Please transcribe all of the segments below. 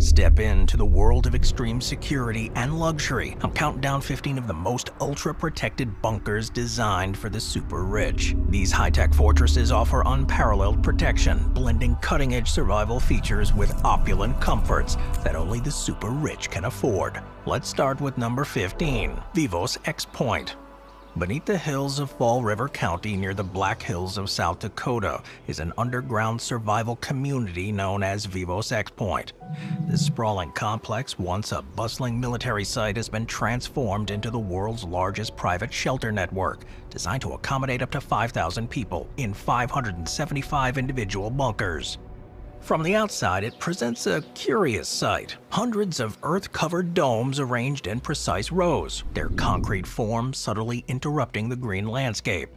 Step into the world of extreme security and luxury. I'm counting down 15 of the most ultra-protected bunkers designed for the super rich. These high-tech fortresses offer unparalleled protection, blending cutting-edge survival features with opulent comforts that only the super rich can afford. Let's start with number 15, Vivos X Point. Beneath the hills of Fall River County near the Black Hills of South Dakota is an underground survival community known as Vivos X Point. This sprawling complex, once a bustling military site, has been transformed into the world's largest private shelter network, designed to accommodate up to 5,000 people in 575 individual bunkers. From the outside, it presents a curious sight. Hundreds of earth-covered domes arranged in precise rows, their concrete forms subtly interrupting the green landscape.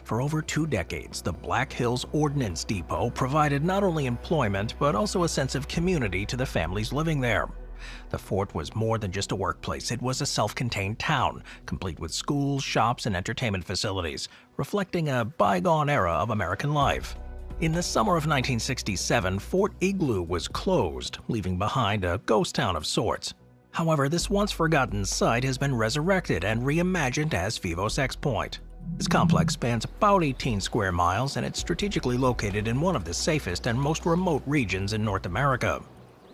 For over 2 decades, the Black Hills Ordnance Depot provided not only employment, but also a sense of community to the families living there. The fort was more than just a workplace. It was a self-contained town, complete with schools, shops, and entertainment facilities, reflecting a bygone era of American life. In the summer of 1967, Fort Igloo was closed, leaving behind a ghost town of sorts. However, this once-forgotten site has been resurrected and reimagined as Vivos X Point. This complex spans about 18 square miles, and it's strategically located in one of the safest and most remote regions in North America.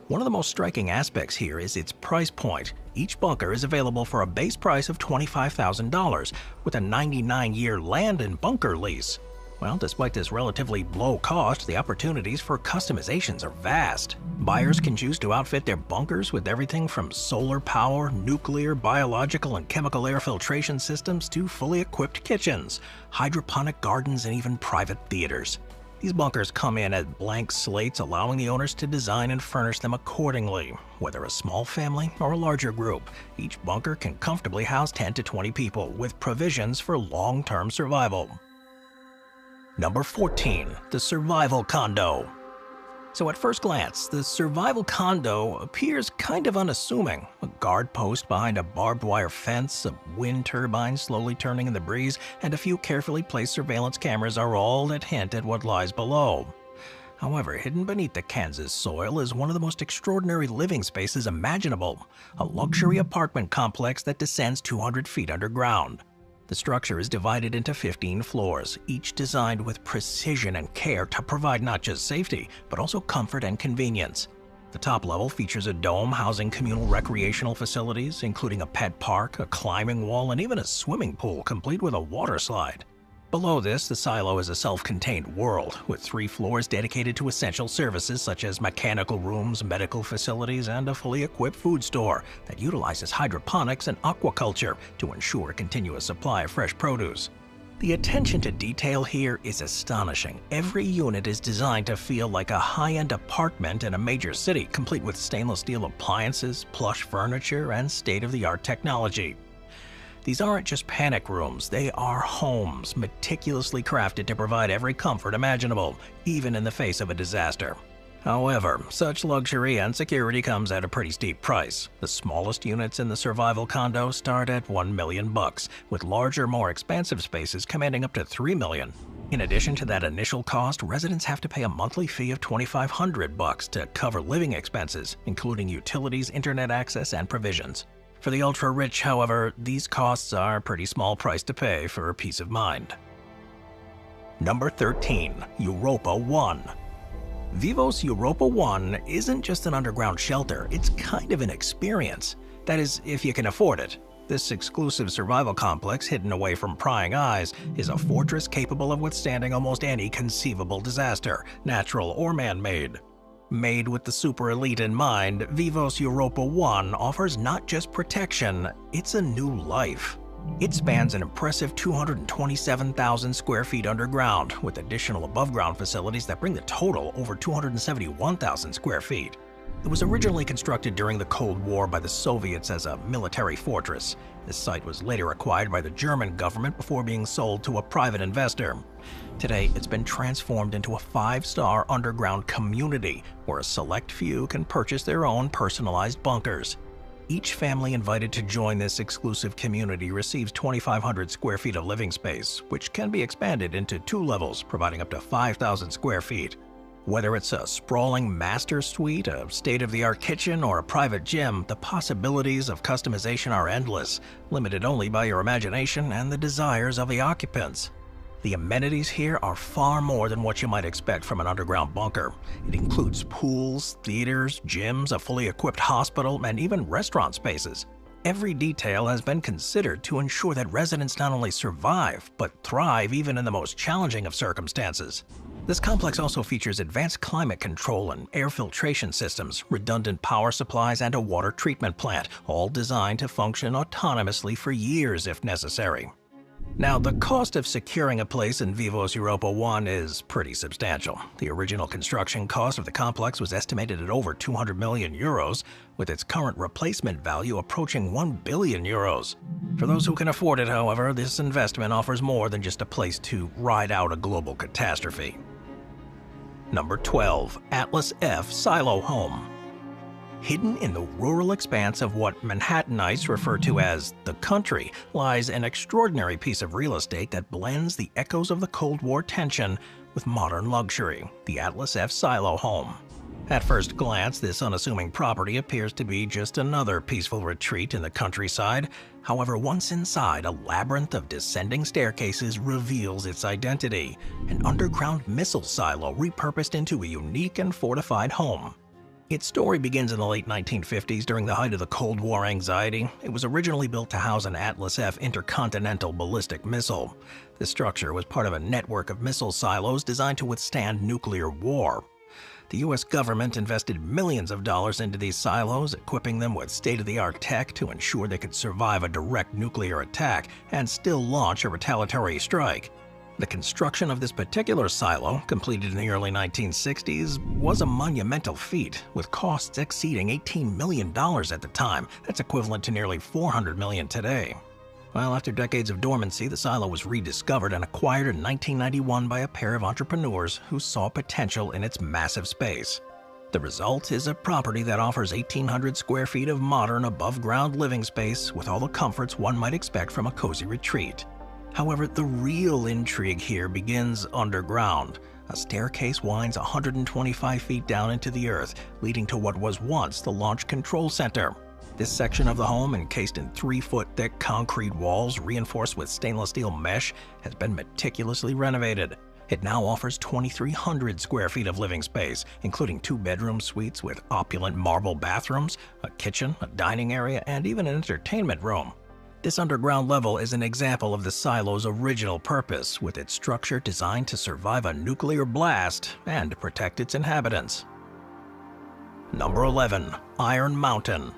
One of the most striking aspects here is its price point. Each bunker is available for a base price of $25,000, with a 99-year land and bunker lease. Well, despite this relatively low cost, the opportunities for customizations are vast. Buyers can choose to outfit their bunkers with everything from solar power, nuclear, biological, and chemical air filtration systems to fully equipped kitchens, hydroponic gardens, and even private theaters. These bunkers come in as blank slates, allowing the owners to design and furnish them accordingly. Whether a small family or a larger group, each bunker can comfortably house 10 to 20 people, with provisions for long-term survival. Number 14, the Survival Condo. So at first glance, the Survival Condo appears kind of unassuming. A guard post behind a barbed wire fence, a wind turbine slowly turning in the breeze, and a few carefully placed surveillance cameras are all that hint at what lies below. However, hidden beneath the Kansas soil is one of the most extraordinary living spaces imaginable, a luxury apartment complex that descends 200 feet underground. The structure is divided into 15 floors, each designed with precision and care to provide not just safety, but also comfort and convenience. The top level features a dome housing communal recreational facilities, including a pet park, a climbing wall, and even a swimming pool complete with a water slide. Below this, the silo is a self-contained world, with 3 floors dedicated to essential services such as mechanical rooms, medical facilities, and a fully equipped food store that utilizes hydroponics and aquaculture to ensure a continuous supply of fresh produce. The attention to detail here is astonishing. Every unit is designed to feel like a high-end apartment in a major city, complete with stainless steel appliances, plush furniture, and state-of-the-art technology. These aren't just panic rooms, they are homes, meticulously crafted to provide every comfort imaginable, even in the face of a disaster. However, such luxury and security comes at a pretty steep price. The smallest units in the survival condo start at $1 million, with larger, more expansive spaces commanding up to $3 million. In addition to that initial cost, residents have to pay a monthly fee of $2,500 to cover living expenses, including utilities, internet access, and provisions. For the ultra-rich, however, these costs are a pretty small price to pay for peace of mind. Number 13, Europa One. Vivos Europa One isn't just an underground shelter, it's kind of an experience. That is, if you can afford it. This exclusive survival complex, hidden away from prying eyes, is a fortress capable of withstanding almost any conceivable disaster, natural or man-made. Made with the super elite in mind, Vivos Europa One offers not just protection, it's a new life. It spans an impressive 227,000 square feet underground, with additional above-ground facilities that bring the total over 271,000 square feet. It was originally constructed during the Cold War by the Soviets as a military fortress. This site was later acquired by the German government before being sold to a private investor. Today, it's been transformed into a 5-star underground community where a select few can purchase their own personalized bunkers. Each family invited to join this exclusive community receives 2,500 square feet of living space, which can be expanded into 2 levels, providing up to 5,000 square feet. Whether it's a sprawling master suite, a state-of-the-art kitchen, or a private gym, the possibilities of customization are endless, limited only by your imagination and the desires of the occupants. The amenities here are far more than what you might expect from an underground bunker. It includes pools, theaters, gyms, a fully equipped hospital, and even restaurant spaces. Every detail has been considered to ensure that residents not only survive, but thrive even in the most challenging of circumstances. This complex also features advanced climate control and air filtration systems, redundant power supplies, and a water treatment plant, all designed to function autonomously for years if necessary. Now, the cost of securing a place in Vivos Europa 1 is pretty substantial. The original construction cost of the complex was estimated at over 200 million euros, with its current replacement value approaching 1 billion euros. For those who can afford it, however, this investment offers more than just a place to ride out a global catastrophe. Number 12. Atlas F Silo Home. Hidden in the rural expanse of what Manhattanites refer to as the country lies an extraordinary piece of real estate that blends the echoes of the Cold War tension with modern luxury, the Atlas F Silo Home. At first glance, this unassuming property appears to be just another peaceful retreat in the countryside. However, once inside, a labyrinth of descending staircases reveals its identity, an underground missile silo repurposed into a unique and fortified home. Its story begins in the late 1950s during the height of the Cold War anxiety. It was originally built to house an Atlas F intercontinental ballistic missile. This structure was part of a network of missile silos designed to withstand nuclear war. The U.S. government invested millions of dollars into these silos, equipping them with state-of-the-art tech to ensure they could survive a direct nuclear attack and still launch a retaliatory strike. The construction of this particular silo, completed in the early 1960s, was a monumental feat, with costs exceeding $18 million at the time. That's equivalent to nearly $400 million today. Well, after decades of dormancy, the silo was rediscovered and acquired in 1991 by a pair of entrepreneurs who saw potential in its massive space. The result is a property that offers 1,800 square feet of modern above-ground living space with all the comforts one might expect from a cozy retreat. However, the real intrigue here begins underground. A staircase winds 125 feet down into the earth, leading to what was once the Launch Control Center. This section of the home, encased in 3-foot thick concrete walls reinforced with stainless steel mesh, has been meticulously renovated. It now offers 2,300 square feet of living space, including 2-bedroom suites with opulent marble bathrooms, a kitchen, a dining area, and even an entertainment room. This underground level is an example of the silo's original purpose, with its structure designed to survive a nuclear blast and protect its inhabitants. Number 11. Iron Mountain.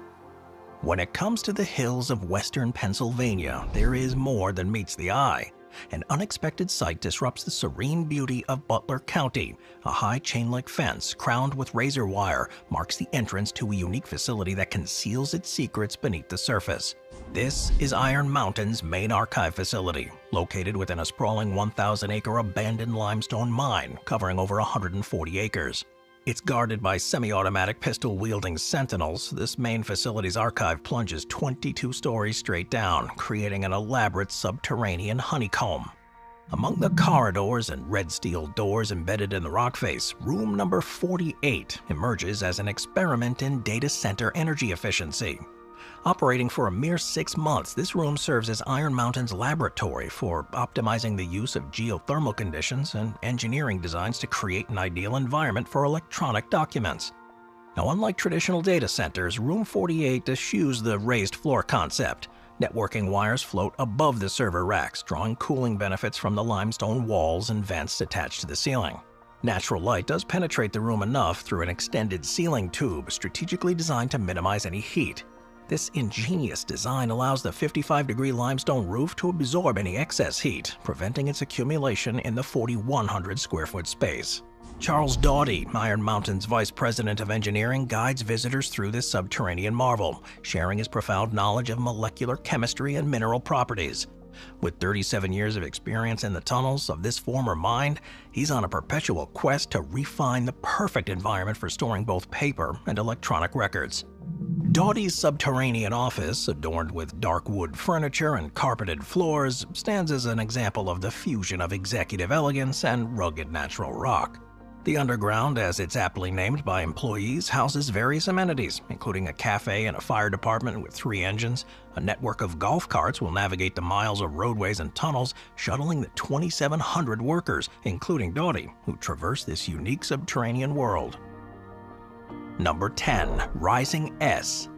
When it comes to the hills of western Pennsylvania, there is more than meets the eye. An unexpected sight disrupts the serene beauty of Butler County. A high chain-link fence, crowned with razor wire, marks the entrance to a unique facility that conceals its secrets beneath the surface. This is Iron Mountain's main archive facility, located within a sprawling 1,000-acre abandoned limestone mine covering over 140 acres. It's guarded by semi-automatic pistol-wielding sentinels. This main facility's archive plunges 22 stories straight down, creating an elaborate subterranean honeycomb. Among the corridors and red steel doors embedded in the rock face, room number 48 emerges as an experiment in data center energy efficiency. Operating for a mere 6 months, this room serves as Iron Mountain's laboratory for optimizing the use of geothermal conditions and engineering designs to create an ideal environment for electronic documents. Now, unlike traditional data centers, Room 48 eschews the raised floor concept. Networking wires float above the server racks, drawing cooling benefits from the limestone walls and vents attached to the ceiling. Natural light does penetrate the room enough through an extended ceiling tube strategically designed to minimize any heat. This ingenious design allows the 55-degree limestone roof to absorb any excess heat, preventing its accumulation in the 4,100 square foot space. Charles Doughty, Iron Mountain's Vice President of Engineering, guides visitors through this subterranean marvel, sharing his profound knowledge of molecular chemistry and mineral properties. With 37 years of experience in the tunnels of this former mine, he's on a perpetual quest to refine the perfect environment for storing both paper and electronic records. Doughty's subterranean office, adorned with dark wood furniture and carpeted floors, stands as an example of the fusion of executive elegance and rugged natural rock. The underground, as it's aptly named by employees, houses various amenities, including a cafe and a fire department with 3 engines. A network of golf carts will navigate the miles of roadways and tunnels, shuttling the 2,700 workers, including Doughty, who traverse this unique subterranean world. Number 10. Rising S.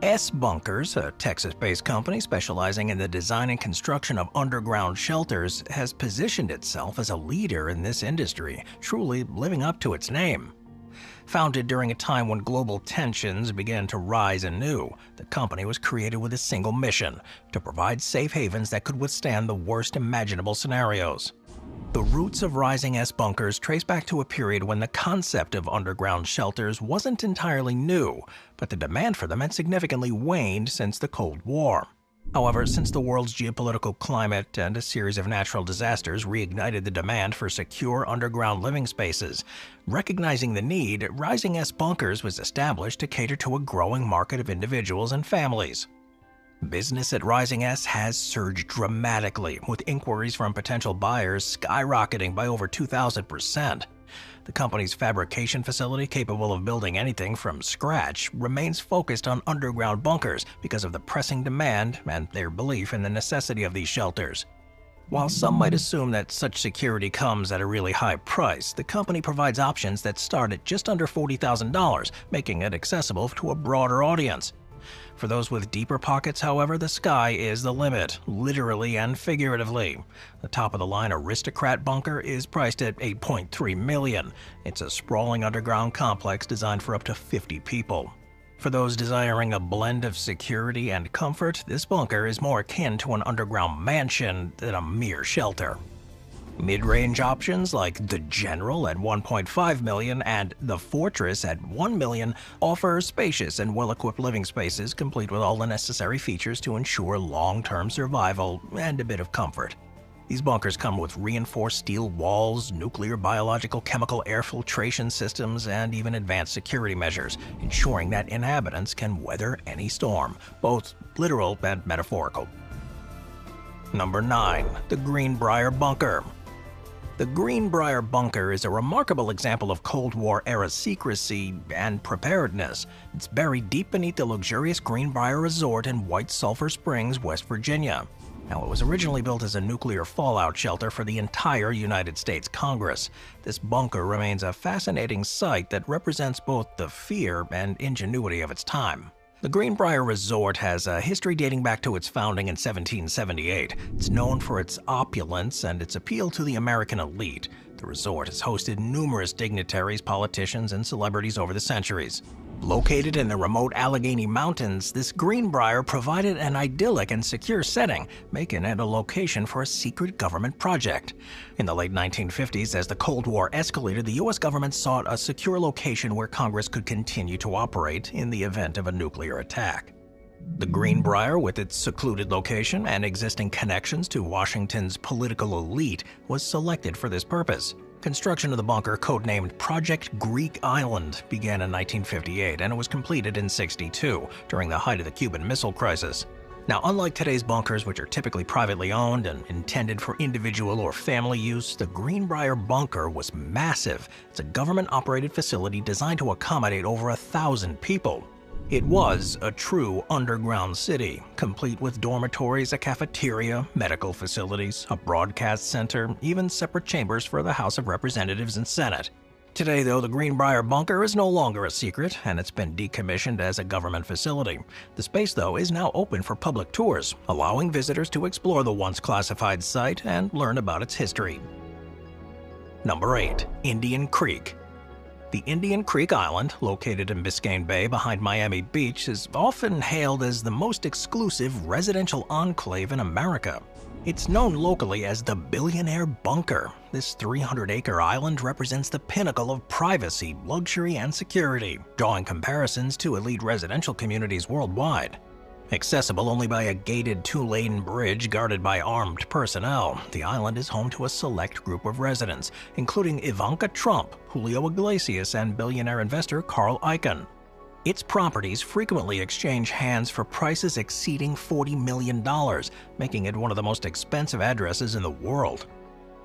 S Bunkers, a Texas-based company specializing in the design and construction of underground shelters, has positioned itself as a leader in this industry, truly living up to its name. Founded during a time when global tensions began to rise anew, the company was created with a single mission: to provide safe havens that could withstand the worst imaginable scenarios. The roots of Rising S Bunkers trace back to a period when the concept of underground shelters wasn't entirely new, but the demand for them had significantly waned since the Cold War. However, since the world's geopolitical climate and a series of natural disasters reignited the demand for secure underground living spaces, recognizing the need, Rising S Bunkers was established to cater to a growing market of individuals and families. Business at Rising S has surged dramatically, with inquiries from potential buyers skyrocketing by over 2,000%. The company's fabrication facility, capable of building anything from scratch, remains focused on underground bunkers because of the pressing demand and their belief in the necessity of these shelters. While some might assume that such security comes at a really high price, the company provides options that start at just under $40,000, making it accessible to a broader audience. For those with deeper pockets, however, the sky is the limit, literally and figuratively. The top-of-the-line Aristocrat bunker is priced at $8.3 million. It's a sprawling underground complex designed for up to 50 people. For those desiring a blend of security and comfort, this bunker is more akin to an underground mansion than a mere shelter. Mid-range options like the General at $1.5 million and the Fortress at $1 million offer spacious and well-equipped living spaces complete with all the necessary features to ensure long-term survival and a bit of comfort. These bunkers come with reinforced steel walls, nuclear, biological, chemical air filtration systems, and even advanced security measures, ensuring that inhabitants can weather any storm, both literal and metaphorical. Number 9. The Greenbrier Bunker. The Greenbrier Bunker is a remarkable example of Cold War-era secrecy and preparedness. It's buried deep beneath the luxurious Greenbrier Resort in White Sulphur Springs, West Virginia. Now, it was originally built as a nuclear fallout shelter for the entire United States Congress. This bunker remains a fascinating sight that represents both the fear and ingenuity of its time. The Greenbrier Resort has a history dating back to its founding in 1778. It's known for its opulence and its appeal to the American elite. The resort has hosted numerous dignitaries, politicians, and celebrities over the centuries. Located in the remote Allegheny Mountains, this Greenbrier provided an idyllic and secure setting, making it a location for a secret government project. In the late 1950s, as the Cold War escalated, the U.S. government sought a secure location where Congress could continue to operate in the event of a nuclear attack. The Greenbrier, with its secluded location and existing connections to Washington's political elite, was selected for this purpose. Construction of the bunker, codenamed Project Greek Island, began in 1958 and it was completed in '62, during the height of the Cuban Missile Crisis. Now, unlike today's bunkers, which are typically privately owned and intended for individual or family use, the Greenbrier Bunker was massive. It's a government-operated facility designed to accommodate over 1,000 people. It was a true underground city, complete with dormitories, a cafeteria, medical facilities, a broadcast center, even separate chambers for the House of Representatives and Senate. Today, though, the Greenbrier Bunker is no longer a secret, and it's been decommissioned as a government facility. The space, though, is now open for public tours, allowing visitors to explore the once classified site and learn about its history. Number 8. Indian Creek. The Indian Creek Island, located in Biscayne Bay behind Miami Beach, is often hailed as the most exclusive residential enclave in America. It's known locally as the Billionaire Bunker. This 300-acre island represents the pinnacle of privacy, luxury, and security, drawing comparisons to elite residential communities worldwide. Accessible only by a gated 2-lane bridge guarded by armed personnel, the island is home to a select group of residents, including Ivanka Trump, Julio Iglesias, and billionaire investor Carl Icahn. Its properties frequently exchange hands for prices exceeding $40 million, making it one of the most expensive addresses in the world.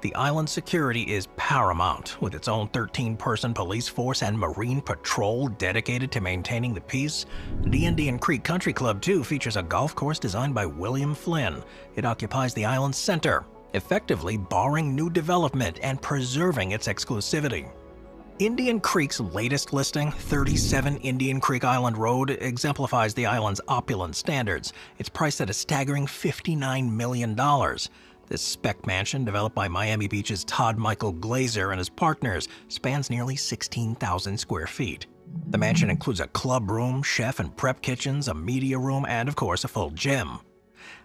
The island's security is paramount, with its own 13-person police force and marine patrol dedicated to maintaining the peace. The Indian Creek Country Club, too, features a golf course designed by William Flynn. It occupies the island's center, effectively barring new development and preserving its exclusivity. Indian Creek's latest listing, 37 Indian Creek Island Road, exemplifies the island's opulent standards. It's priced at a staggering $59 million. This spec mansion, developed by Miami Beach's Todd Michael Glazer and his partners, spans nearly 16,000 square feet. The mansion includes a club room, chef and prep kitchens, a media room, and of course a full gym.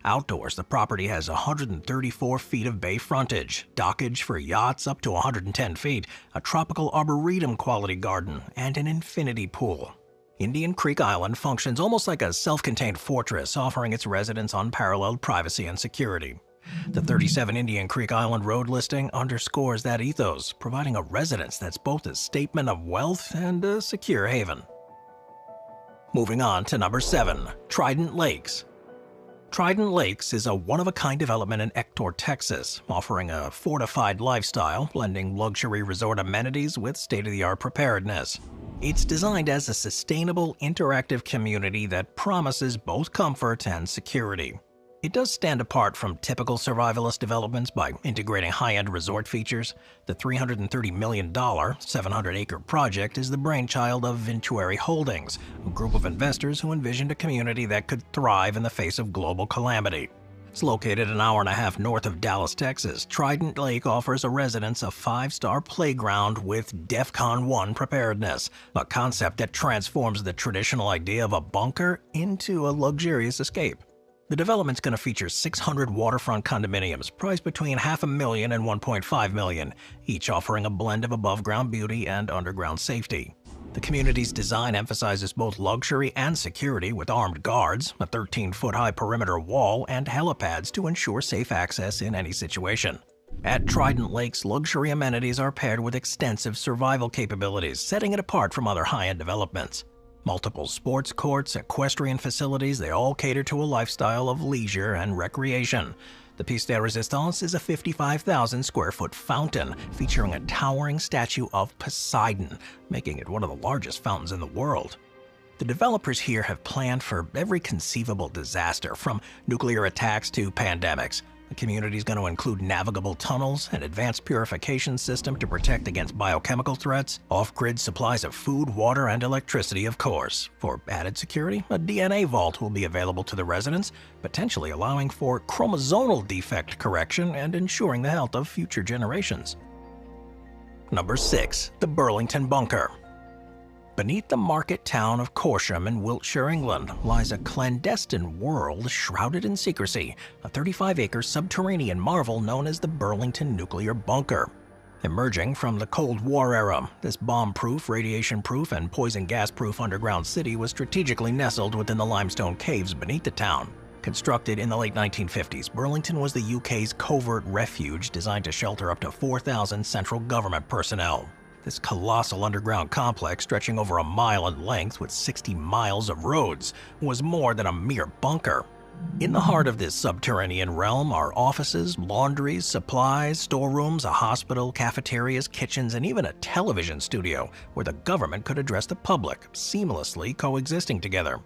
Outdoors, the property has 134 feet of bay frontage, dockage for yachts up to 110 feet, a tropical arboretum quality garden, and an infinity pool. Indian Creek Island functions almost like a self-contained fortress, offering its residents unparalleled privacy and security. The 37 Indian Creek Island Road listing underscores that ethos, providing a residence that's both a statement of wealth and a secure haven. Moving on to number 7, Trident Lakes. Trident Lakes is a one-of-a-kind development in Ector, Texas, offering a fortified lifestyle, blending luxury resort amenities with state-of-the-art preparedness. It's designed as a sustainable, interactive community that promises both comfort and security. It does stand apart from typical survivalist developments by integrating high-end resort features. The $330 million, 700-acre project is the brainchild of Vintuary Holdings, a group of investors who envisioned a community that could thrive in the face of global calamity. It's located an hour and a half north of Dallas, Texas. Trident Lake offers a residents a 5-star playground with DEFCON 1 preparedness, a concept that transforms the traditional idea of a bunker into a luxurious escape. The development's going to feature 600 waterfront condominiums priced between $500,000 and $1.5 million, each offering a blend of above-ground beauty and underground safety. The community's design emphasizes both luxury and security with armed guards, a 13-foot-high perimeter wall, and helipads to ensure safe access in any situation. At Trident Lakes, luxury amenities are paired with extensive survival capabilities, setting it apart from other high-end developments. Multiple sports courts, equestrian facilities, they all cater to a lifestyle of leisure and recreation. The piece de resistance is a 55,000 square foot fountain featuring a towering statue of Poseidon, making it one of the largest fountains in the world. The developers here have planned for every conceivable disaster, from nuclear attacks to pandemics. The community is going to include navigable tunnels, an advanced purification system to protect against biochemical threats, off-grid supplies of food, water, and electricity, of course. For added security, a DNA vault will be available to the residents, potentially allowing for chromosomal defect correction and ensuring the health of future generations. Number 6. The Burlington Bunker. Beneath the market town of Corsham in Wiltshire, England, lies a clandestine world shrouded in secrecy, a 35-acre subterranean marvel known as the Burlington Nuclear Bunker. Emerging from the Cold War era, this bomb-proof, radiation-proof, and poison gas-proof underground city was strategically nestled within the limestone caves beneath the town. Constructed in the late 1950s, Burlington was the UK's covert refuge designed to shelter up to 4,000 central government personnel. This colossal underground complex, stretching over a mile in length with 60 miles of roads, was more than a mere bunker. In the heart of this subterranean realm are offices, laundries, supplies, storerooms, a hospital, cafeterias, kitchens, and even a television studio where the government could address the public, seamlessly coexisting together.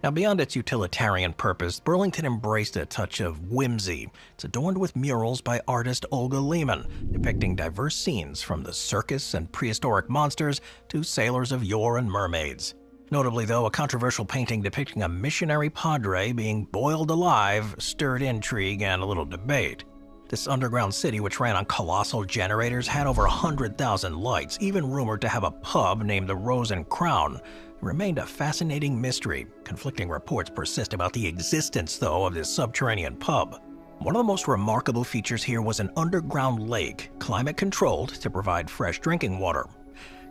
Now, beyond its utilitarian purpose, Burlington embraced a touch of whimsy. It's adorned with murals by artist Olga Lehman, depicting diverse scenes from the circus and prehistoric monsters to sailors of yore and mermaids. Notably, though, a controversial painting depicting a missionary padre being boiled alive stirred intrigue and a little debate. This underground city, which ran on colossal generators, had over 100,000 lights, even rumored to have a pub named the Rose and Crown. It remained a fascinating mystery. Conflicting reports persist about the existence, though, of this subterranean pub. One of the most remarkable features here was an underground lake, climate-controlled to provide fresh drinking water.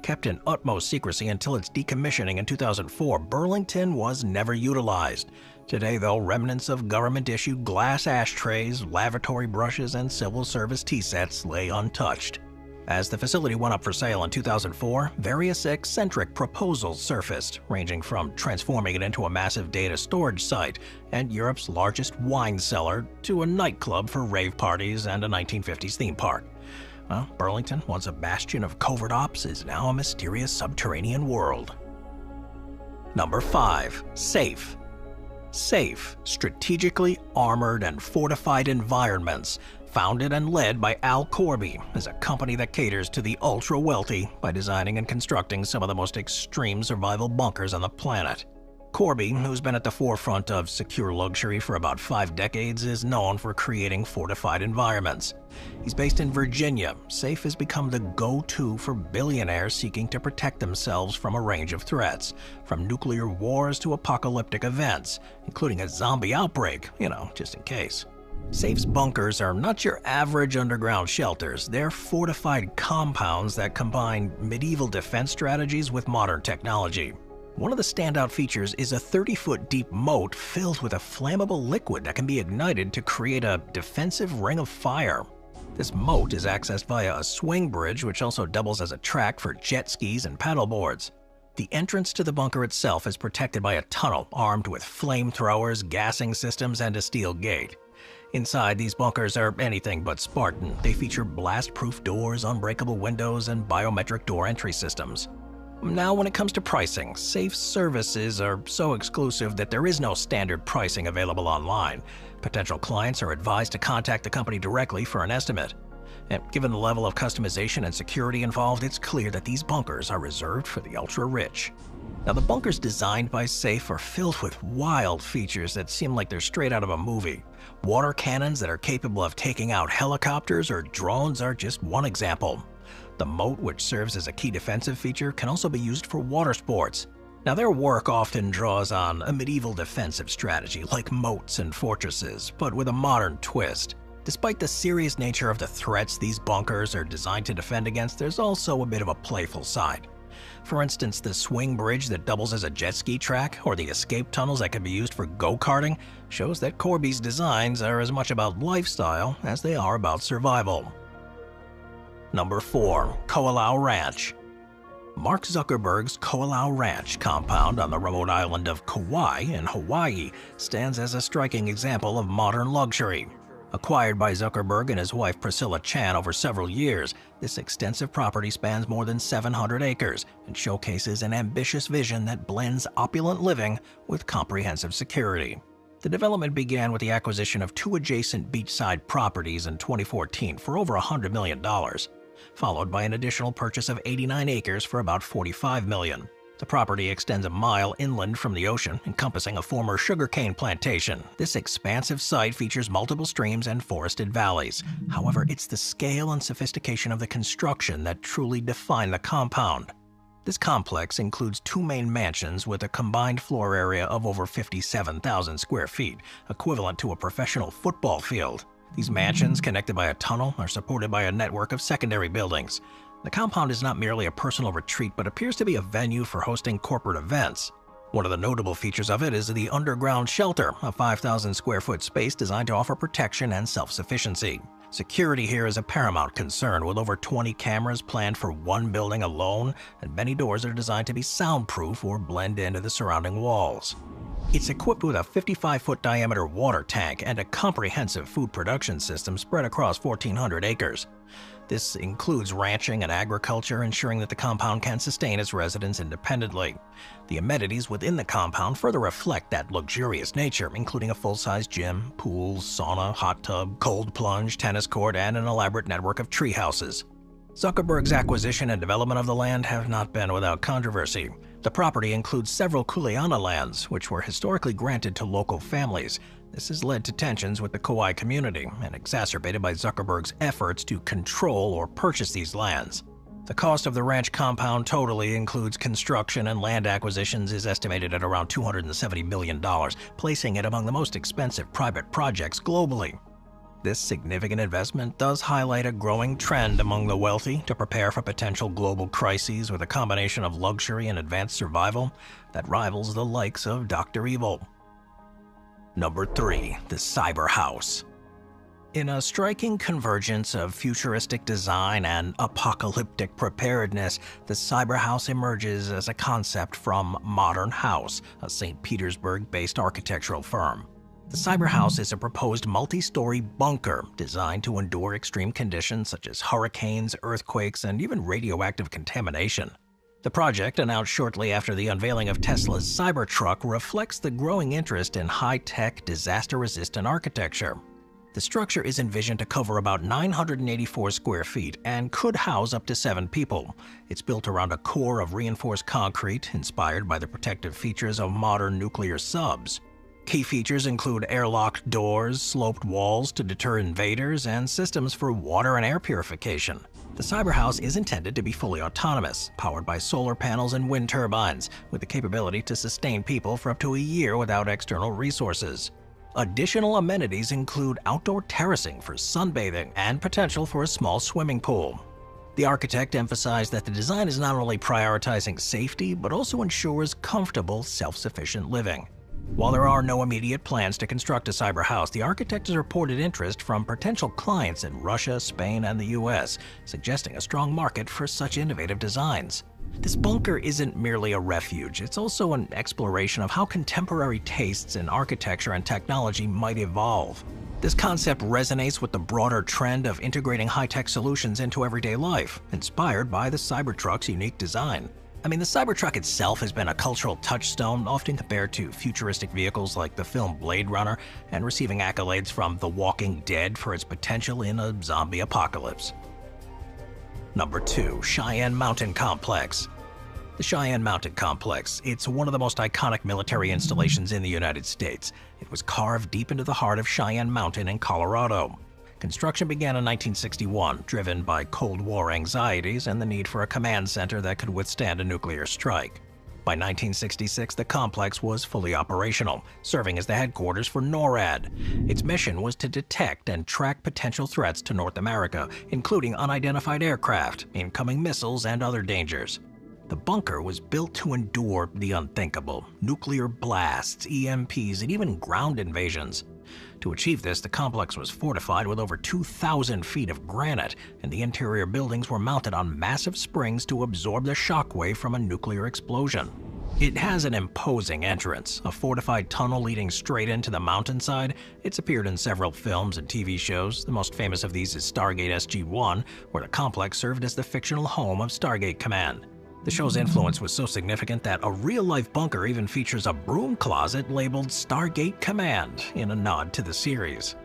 Kept in utmost secrecy until its decommissioning in 2004, Burlington was never utilized. Today, though, remnants of government-issued glass ashtrays, lavatory brushes, and civil service tea sets lay untouched. As the facility went up for sale in 2004, various eccentric proposals surfaced, ranging from transforming it into a massive data storage site and Europe's largest wine cellar to a nightclub for rave parties and a 1950s theme park. Well, Burlington, once a bastion of covert ops, is now a mysterious subterranean world. Number 5. SAFE. SAFE, strategically armored and fortified environments, founded and led by Al Corby, is a company that caters to the ultra-wealthy by designing and constructing some of the most extreme survival bunkers on the planet. Corby, who's been at the forefront of secure luxury for about 5 decades, is known for creating fortified environments. He's based in Virginia. SAFE has become the go-to for billionaires seeking to protect themselves from a range of threats, from nuclear wars to apocalyptic events, including a zombie outbreak, just in case. SAFE's bunkers are not your average underground shelters. They're fortified compounds that combine medieval defense strategies with modern technology. One of the standout features is a 30-foot deep moat filled with a flammable liquid that can be ignited to create a defensive ring of fire. This moat is accessed via a swing bridge, which also doubles as a track for jet skis and paddleboards. The entrance to the bunker itself is protected by a tunnel armed with flamethrowers, gassing systems, and a steel gate. Inside, these bunkers are anything but Spartan. They feature blast-proof doors, unbreakable windows, and biometric door entry systems. Now, when it comes to pricing, SAFE services are so exclusive that there is no standard pricing available online. Potential clients are advised to contact the company directly for an estimate. And given the level of customization and security involved, it's clear that these bunkers are reserved for the ultra-rich. Now, the bunkers designed by SAFE are filled with wild features that seem like they're straight out of a movie. Water cannons that are capable of taking out helicopters or drones are just one example. The moat, which serves as a key defensive feature, can also be used for water sports. Now, their work often draws on a medieval defensive strategy like moats and fortresses, but with a modern twist. Despite the serious nature of the threats these bunkers are designed to defend against, there's also a bit of a playful side. For instance, the swing bridge that doubles as a jet ski track, or the escape tunnels that can be used for go-karting, shows that Corby's designs are as much about lifestyle as they are about survival. Number 4. Ko'olau Ranch. Mark Zuckerberg's Ko'olau Ranch compound on the remote island of Kauai in Hawaii stands as a striking example of modern luxury. Acquired by Zuckerberg and his wife Priscilla Chan over several years, this extensive property spans more than 700 acres and showcases an ambitious vision that blends opulent living with comprehensive security. The development began with the acquisition of 2 adjacent beachside properties in 2014 for over $100 million, followed by an additional purchase of 89 acres for about $45 million. The property extends a mile inland from the ocean, encompassing a former sugarcane plantation. This expansive site features multiple streams and forested valleys. However, it's the scale and sophistication of the construction that truly define the compound. This complex includes 2 main mansions with a combined floor area of over 57,000 square feet, equivalent to a professional football field. These mansions, connected by a tunnel, are supported by a network of secondary buildings. The compound is not merely a personal retreat, but appears to be a venue for hosting corporate events. One of the notable features of it is the underground shelter, a 5,000 square foot space designed to offer protection and self-sufficiency. Security here is a paramount concern, with over 20 cameras planned for one building alone, and many doors are designed to be soundproof or blend into the surrounding walls. It's equipped with a 55-foot diameter water tank and a comprehensive food production system spread across 1,400 acres. This includes ranching and agriculture, ensuring that the compound can sustain its residents independently. The amenities within the compound further reflect that luxurious nature, including a full-size gym, pool, sauna, hot tub, cold plunge, tennis court, and an elaborate network of tree houses. Zuckerberg's acquisition and development of the land have not been without controversy. The property includes several Kuleana lands, which were historically granted to local families. This has led to tensions with the Kauai community and exacerbated by Zuckerberg's efforts to control or purchase these lands. The cost of the ranch compound totally includes construction and land acquisitions is estimated at around $270 million, placing it among the most expensive private projects globally. This significant investment does highlight a growing trend among the wealthy to prepare for potential global crises with a combination of luxury and advanced survival that rivals the likes of Dr. Evil. Number 3. The Cyber House. In a striking convergence of futuristic design and apocalyptic preparedness, the Cyber House emerges as a concept from Modern House, a St. Petersburg-based architectural firm. The Cyber House is a proposed multi-story bunker designed to endure extreme conditions such as hurricanes, earthquakes, and even radioactive contamination. The project, announced shortly after the unveiling of Tesla's Cybertruck, reflects the growing interest in high-tech, disaster-resistant architecture. The structure is envisioned to cover about 984 square feet and could house up to 7 people. It's built around a core of reinforced concrete, inspired by the protective features of modern nuclear subs. Key features include airlocked doors, sloped walls to deter invaders, and systems for water and air purification. The Cyber House is intended to be fully autonomous, powered by solar panels and wind turbines, with the capability to sustain people for up to a year without external resources. Additional amenities include outdoor terracing for sunbathing and potential for a small swimming pool. The architect emphasized that the design is not only prioritizing safety, but also ensures comfortable, self-sufficient living. While there are no immediate plans to construct a cyber house, the architect has reported interest from potential clients in Russia, Spain, and the US, suggesting a strong market for such innovative designs. This bunker isn't merely a refuge, it's also an exploration of how contemporary tastes in architecture and technology might evolve. This concept resonates with the broader trend of integrating high-tech solutions into everyday life, inspired by the Cybertruck's unique design. The Cybertruck itself has been a cultural touchstone, often compared to futuristic vehicles like the film Blade Runner, and receiving accolades from The Walking Dead for its potential in a zombie apocalypse. Number 2. Cheyenne Mountain Complex. The Cheyenne Mountain Complex. It's one of the most iconic military installations in the United States. It was carved deep into the heart of Cheyenne Mountain in Colorado. Construction began in 1961, driven by Cold War anxieties and the need for a command center that could withstand a nuclear strike. By 1966, the complex was fully operational, serving as the headquarters for NORAD. Its mission was to detect and track potential threats to North America, including unidentified aircraft, incoming missiles, and other dangers. The bunker was built to endure the unthinkable: nuclear blasts, EMPs, and even ground invasions. To achieve this, the complex was fortified with over 2,000 feet of granite, and the interior buildings were mounted on massive springs to absorb the shockwave from a nuclear explosion. It has an imposing entrance, a fortified tunnel leading straight into the mountainside. It's appeared in several films and TV shows. The most famous of these is Stargate SG-1, where the complex served as the fictional home of Stargate Command. The show's influence was so significant that a real-life bunker even features a broom closet labeled Stargate Command, in a nod to the series.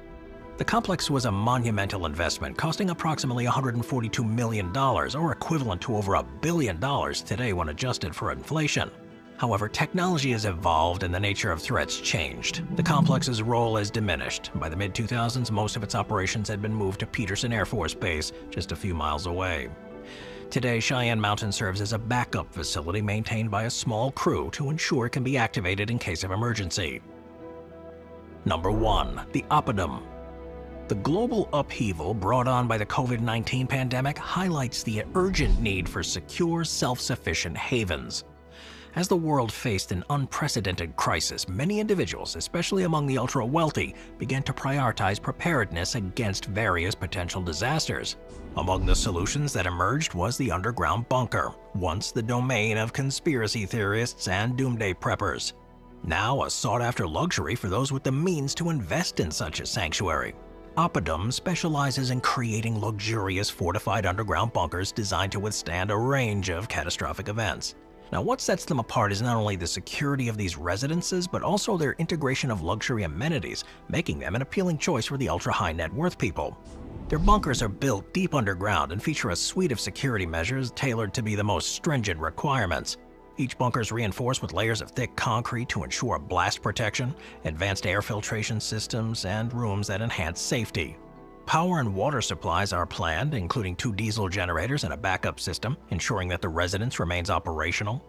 The complex was a monumental investment, costing approximately $142 million, or equivalent to over $1 billion today when adjusted for inflation. However, technology has evolved and the nature of threats changed. The complex's role has diminished. By the mid-2000s, most of its operations had been moved to Peterson Air Force Base, just a few miles away. Today, Cheyenne Mountain serves as a backup facility maintained by a small crew to ensure it can be activated in case of emergency. Number 1. The Oppidum. The global upheaval brought on by the COVID-19 pandemic highlights the urgent need for secure, self-sufficient havens. As the world faced an unprecedented crisis, many individuals, especially among the ultra-wealthy, began to prioritize preparedness against various potential disasters. Among the solutions that emerged was the underground bunker, once the domain of conspiracy theorists and doomsday preppers. Now a sought-after luxury for those with the means to invest in such a sanctuary. Oppidum specializes in creating luxurious fortified underground bunkers designed to withstand a range of catastrophic events. Now, what sets them apart is not only the security of these residences, but also their integration of luxury amenities, making them an appealing choice for the ultra-high net worth people. Their bunkers are built deep underground and feature a suite of security measures tailored to be the most stringent requirements. Each bunker is reinforced with layers of thick concrete to ensure blast protection, advanced air filtration systems, and rooms that enhance safety. Power and water supplies are planned, including 2 diesel generators and a backup system, ensuring that the residence remains operational.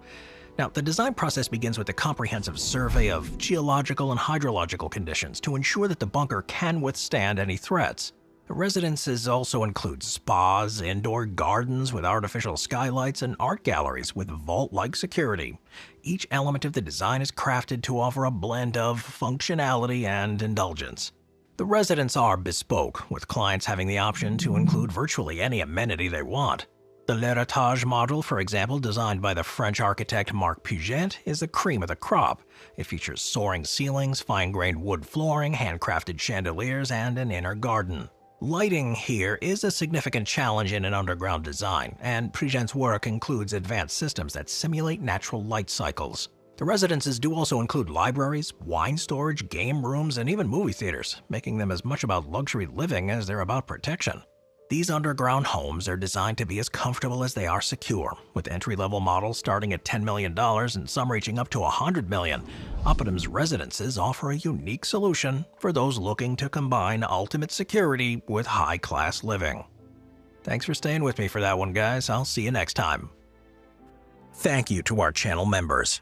Now, the design process begins with a comprehensive survey of geological and hydrological conditions to ensure that the bunker can withstand any threats. The residences also include spas, indoor gardens with artificial skylights, and art galleries with vault-like security. Each element of the design is crafted to offer a blend of functionality and indulgence. The residents are bespoke, with clients having the option to include virtually any amenity they want. The L'Héritage model, for example, designed by the French architect Marc Puget, is the cream of the crop. It features soaring ceilings, fine-grained wood flooring, handcrafted chandeliers, and an inner garden. Lighting here is a significant challenge in an underground design, and Puget's work includes advanced systems that simulate natural light cycles. The residences do also include libraries, wine storage, game rooms, and even movie theaters, making them as much about luxury living as they're about protection. These underground homes are designed to be as comfortable as they are secure, with entry-level models starting at $10 million and some reaching up to $100 million. Oppenheim's residences offer a unique solution for those looking to combine ultimate security with high-class living. Thanks for staying with me for that one, guys. I'll see you next time. Thank you to our channel members.